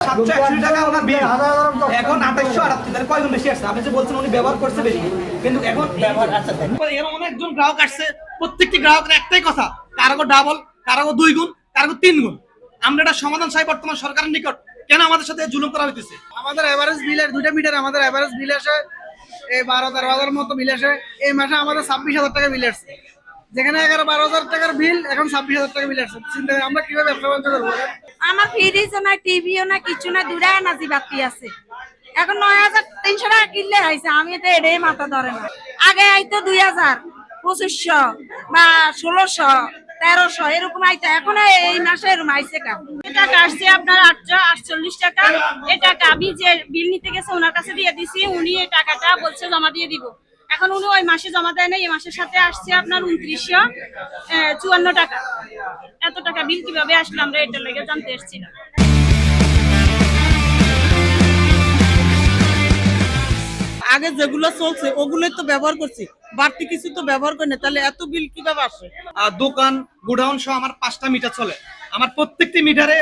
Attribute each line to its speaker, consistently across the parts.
Speaker 1: 781 টাকা ওনার বিল, এখন 2838, তাহলে কয়গুণ বেশি আসছে? আপনি যে বলছেন উনি ব্যবহার করছে বেশি, কিন্তু এখন ব্যবহার আছে। এরকম অনেকজন গ্রাহক আসছে, প্রত্যেকটি গ্রাহকের একটাই কথা, কারো ডাবল, কারো 2 গুণ, কারো 3 গুণ। আমরা এটা সমাধান চাই বর্তমান সরকারের নিকট, কেন আমাদের সাথে জুলুম করা হইতেছে?
Speaker 2: আমাদের এভারেজ বিলের 2টা মিটার আমাদের এভারেজ বিল আসে এই 12-13 হাজার মতো বিল আসে। এই মাসে আমাদের 26,000 টাকা বিল আসছে, যেখানে 11-12 হাজার টাকার বিল এখন 26,000 টাকা বিল আসছে। চিন্তা করেন আমরা কিভাবে ব্যবসা বাণিজ্য করবো?
Speaker 3: আমার ফ্রিজও না, টিভিও না, কিছু না, দুটা এনার্জি বাতি আছে। এখন 9,300 টাকা কিনলে হয়েছে, আমি তো এটাই মাথা ধরে না। আগে আইতো 2,000, 2,500 বা 1,600, 1,300 এরকম আইতো, এখন এই মাসে এরকম আইছে কা
Speaker 4: টাকা আসছে আপনার 848 টাকা। এই টাকা আমি যে বিল নিতে গেছে ওনার কাছে দিয়ে দিছি, উনি এই টাকাটা বলছে জমা দিয়ে দিব। এখন উনি ওই মাসে জমা দেয় না, এই মাসের সাথে আসছে আপনার 2,954 টাকা। এত টাকা বিল কিভাবে আসলে আমরা এটা লেগে জানতে এসেছিলাম।
Speaker 5: আগে যেগুলো চলছে ওগুলোই তো ব্যবহার করছি, বাড়তি কিছু তো ব্যবহার করি না, তাহলে এত বিল কিভাবে আসে?
Speaker 1: দোকান গোডাউন সহ আমার 5টা মিটার চলে, আমার প্রত্যেকটি মিটারে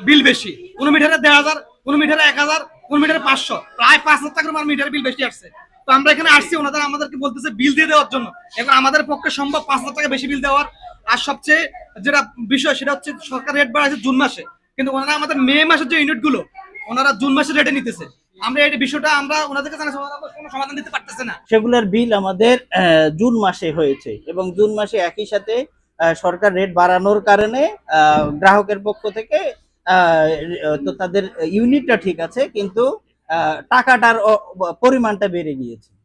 Speaker 1: বিল বেশি। কোন মিটারে 1,500, কোন মিটারে 1,000, কোন মিটারে 500, প্রায় 5,000 টাকার আমার মিটারে বিল বেশি আসছে। তো আমরা এখানে আসছি, ওনাদের আমাদেরকে বলতেছে বিল দিয়ে দেওয়ার জন্য। এখন আমাদের পক্ষে সম্ভব 5,000 টাকা বেশি বিল দেওয়ার? আর সবচেয়ে যেটা বিষয় সেটা হচ্ছে সরকার রেট বাড়াচ্ছে জুন মাসে, কিন্তু ওনারা আমাদের মে মাসের যে ইউনিট গুলো ওনারা জুন মাসের রেটে নিতেছে। আমরা এই বিষয়টা আমরা ওনাদেরকে জানাচ্ছি, ওনারা কোনো সমাধান দিতে পারতেছে না।
Speaker 6: সেগুলোর বিল আমাদের জুন মাসে হয়েছে এবং জুন মাসে একই সাথে সরকার রেট বাড়ানোর কারণে গ্রাহকের পক্ষ থেকে তো তাদের ইউনিটটা ঠিক আছে, কিন্তু টাকাটার পরিমাণটা বেড়ে গিয়েছে।